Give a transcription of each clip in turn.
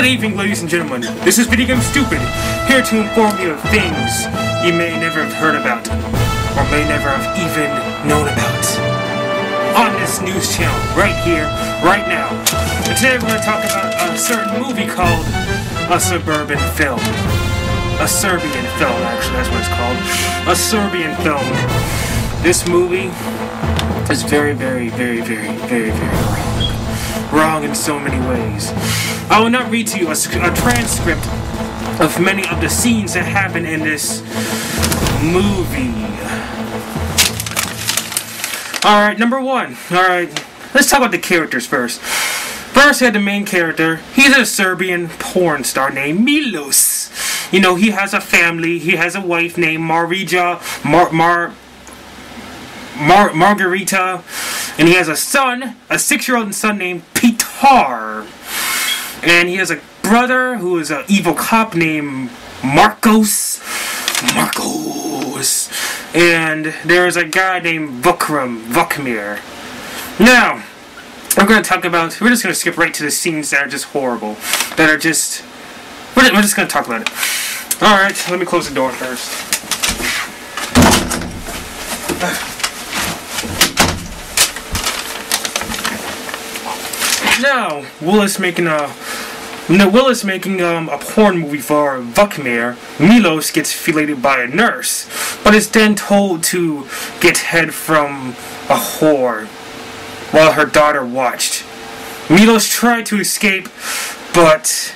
Good evening, ladies and gentlemen. This is VideoGameStupid, here to inform you of things you may never have heard about, or may never have even known about, on this news channel, right here, right now. And today we're going to talk about a certain movie called a Serbian Film. A Serbian Film, actually, that's what it's called. A Serbian Film. This movie is very wrong. Wrong in so many ways. I will not read to you a transcript of many of the scenes that happen in this movie. Alright, number one. Alright, let's talk about the characters first. First, we had the main character. He's a Serbian porn star named Milos. You know, he has a family. He has a wife named Margarita. And he has a son, a 6-year-old son named Petar. And he has a brother who is an evil cop named Marcos. And there's a guy named Vukmir. Now, we're just going to skip right to the scenes that are just horrible. We're just going to talk about it. Alright, let me close the door first. Now, Willis making a porn movie for Vukmir. Milos gets filleted by a nurse, but is then told to get head from a whore while her daughter watched. Milos tried to escape, but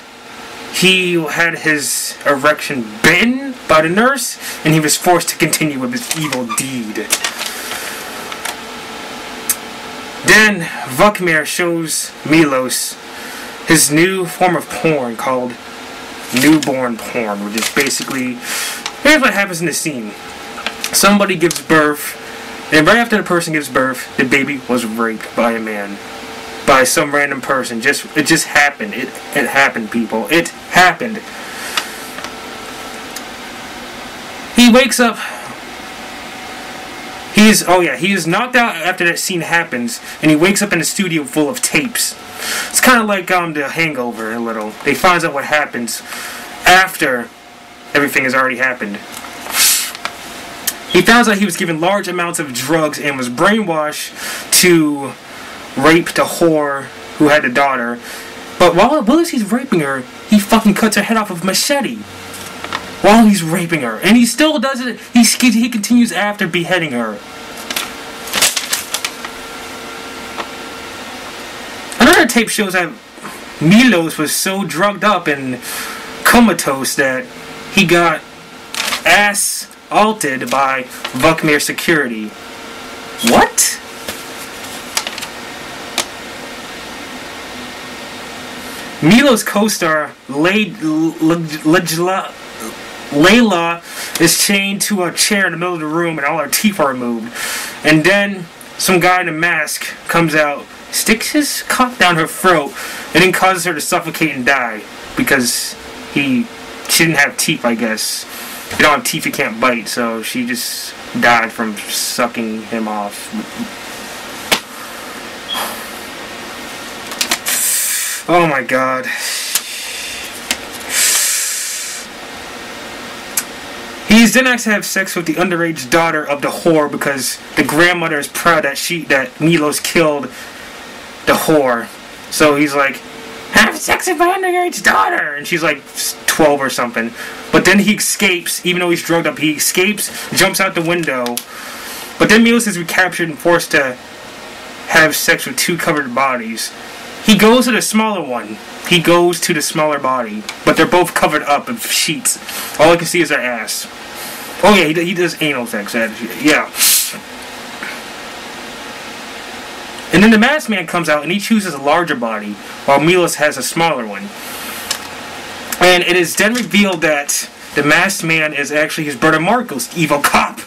he had his erection bitten by the nurse, and he was forced to continue with his evil deed. Then Vukmir shows Milos his new form of porn called newborn porn, which is basically, here's what happens in the scene. Somebody gives birth, and right after the person gives birth, the baby was raped by a man. By some random person. It just happened. It happened, people. It happened. He wakes up. He is knocked out after that scene happens, and he wakes up in a studio full of tapes. It's kind of like The Hangover a little. They find out what happens after everything has already happened. He found out he was given large amounts of drugs and was brainwashed to rape the whore who had the daughter. But while he's raping her, he fucking cuts her head off with a machete. While he's raping her. And he still does it. He continues after beheading her. Another tape shows that Milos was so drugged up and comatose that he got assaulted by Vukmir security. What? Milos' co-star Layla is chained to a chair in the middle of the room and all her teeth are removed. And then some guy in a mask comes out, sticks his cock down her throat, and then causes her to suffocate and die. Because she didn't have teeth, I guess. If you don't have teeth, you can't bite, so she just died from sucking him off. Oh my god. He's then asked to have sex with the underage daughter of the whore because the grandmother is proud that Milos killed the whore. So he's like, have sex with my underage daughter! And she's like 12 or something. But then he escapes, even though he's drugged up, he escapes, jumps out the window. But then Milos is recaptured and forced to have sex with two covered bodies. He goes to the smaller one. He goes to the smaller body. But they're both covered up with sheets. All I can see is their ass. Oh yeah, he does anal sex. Yeah. And then the masked man comes out and he chooses a larger body, while Milos has a smaller one. And it is then revealed that the masked man is actually his brother Marcos, evil cop.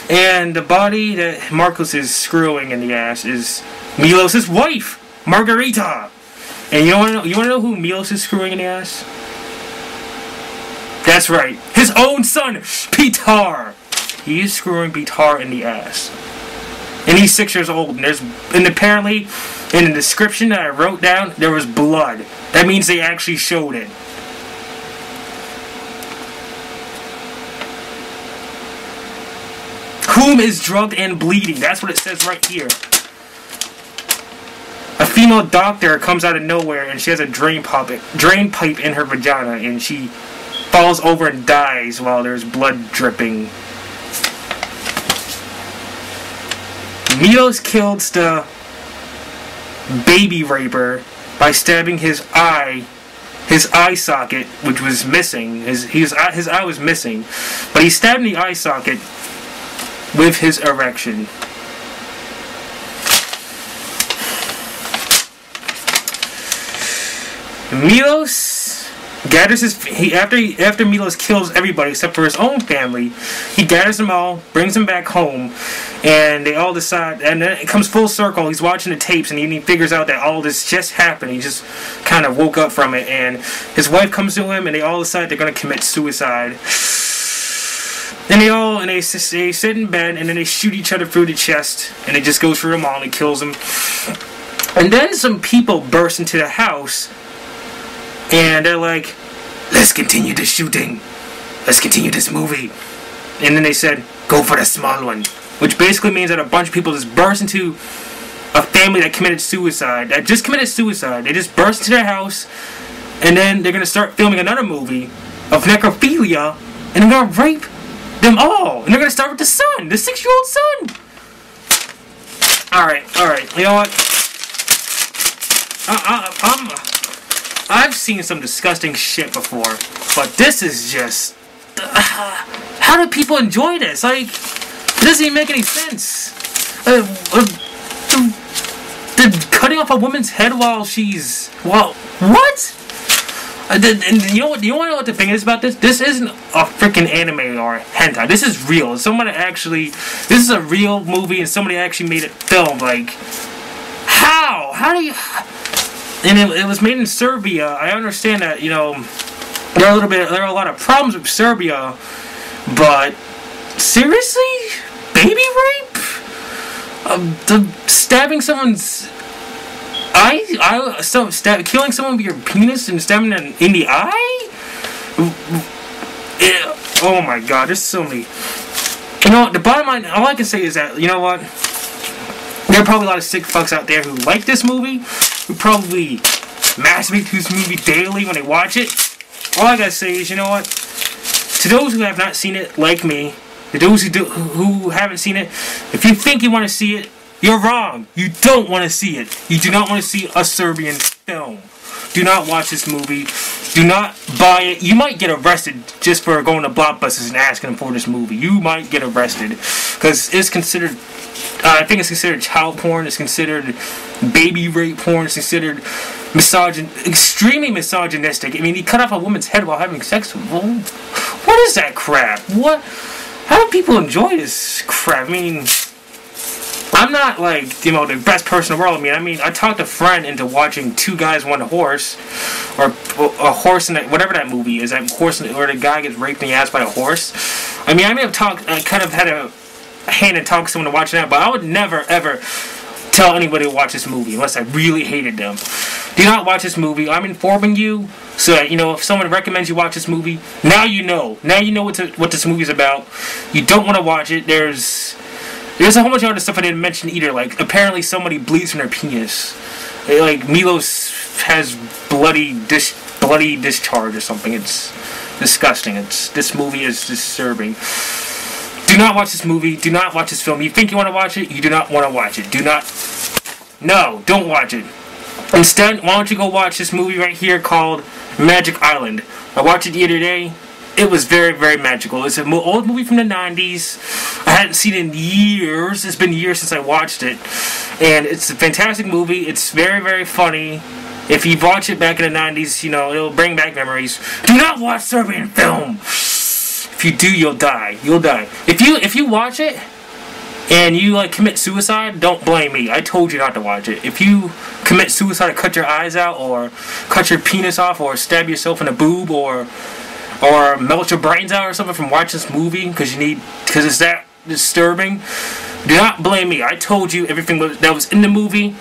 And the body that Marcos is screwing in the ass is Milos' wife, Margarita. And you want to know who Milos is screwing in the ass? That's right, his own son, Petar. He is screwing Petar in the ass. And he's 6 years old, and apparently in the description that I wrote down, there was blood. That means they actually showed it. Whom is drugged and bleeding. That's what it says right here. A female doctor comes out of nowhere and she has a drain pipe in her vagina, and she falls over and dies while there's blood dripping. Milos killed the baby raper by stabbing his eye socket, which was missing. His eye was missing, but he stabbed in the eye socket with his erection. Milos gathers after Milos kills everybody except for his own family. He gathers them all, brings them back home, and they all decide. And then it comes full circle. He's watching the tapes, and he figures out that all this just happened. He just kind of woke up from it, and his wife comes to him, and they all decide they're going to commit suicide. And they sit in bed, and then they shoot each other through the chest, and it just goes through them all, and it kills them. And then some people burst into the house, and they're like, let's continue the shooting. Let's continue this movie. And then they said, go for the small one. Which basically means that a bunch of people just burst into a family that committed suicide. That just committed suicide. They just burst into their house, and then they're going to start filming another movie of necrophilia, and they're going to rape them all. And they're going to start with the son. The 6-year-old son. Alright. You know what? I've seen some disgusting shit before, but this is just... how do people enjoy this? Like, it doesn't even make any sense. The cutting off a woman's head while she's... Well, what? And you know what? You want to know what the thing is about this? This isn't a freaking anime or hentai. This is real. Somebody actually... This is a real movie, and somebody actually made it film. Like, how? How do you... And it was made in Serbia. I understand that, you know, there are a lot of problems with Serbia, but seriously, baby rape, stabbing someone's killing someone with your penis and stabbing them in the eye. Oh my God, there's so many. You know, the bottom line, all I can say is that, you know what? There are probably a lot of sick fucks out there who like this movie, who probably masturbate to this movie daily when they watch it. All I gotta say is, you know what? To those who have not seen it, like me, to those who haven't seen it, if you think you want to see it, you're wrong. You don't want to see it. You do not want to see a Serbian film. Do not watch this movie. Do not buy it. You might get arrested just for going to Blockbusters and asking for this movie. You might get arrested because it's considered... I think it's considered child porn. It's considered baby rape porn. It's considered extremely misogynistic. I mean, he cut off a woman's head while having sex with her. What is that crap? What? How do people enjoy this crap? I mean, I'm not like, you know, the best person in the world. I mean, I talked a friend into watching Two Guys, One Horse, or a horse in whatever that movie is. That horse where the guy gets raped in the ass by a horse. I mean, I may have kind of had a hand and talk to someone to watch that, but I would never ever tell anybody to watch this movie unless I really hated them. Do not watch this movie. I'm informing you so that, you know, if someone recommends you watch this movie, now you know. Now you know what this movie's about. You don't want to watch it. There's a whole bunch of other stuff I didn't mention either. Like, apparently somebody bleeds from their penis. Like, Milos has bloody discharge or something. It's disgusting. This movie is disturbing. Do not watch this movie. Do not watch this film. You think you want to watch it? You do not want to watch it. No, don't watch it. Instead, why don't you go watch this movie right here called Magic Island. I watched it the other day. It was very, very magical. It's an old movie from the 90s. I hadn't seen it in years. It's been years since I watched it. And it's a fantastic movie. It's very, very funny. If you watch it back in the 90s, you know, it'll bring back memories. Do not watch Serbian film. If you do, you'll die. You'll die. If you watch it and you like commit suicide, don't blame me. I told you not to watch it. If you commit suicide or cut your eyes out or cut your penis off or stab yourself in a boob or melt your brains out or something from watching this movie because it's that disturbing, do not blame me. I told you everything that was in the movie.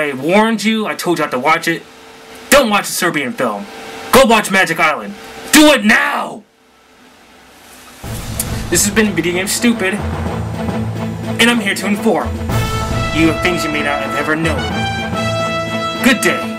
I warned you, I told you not to watch it. Don't watch the Serbian Film. Go watch Magic Island. Do it now! This has been Video Game Stupid, and I'm here to inform you of things you may not have ever known. Good day.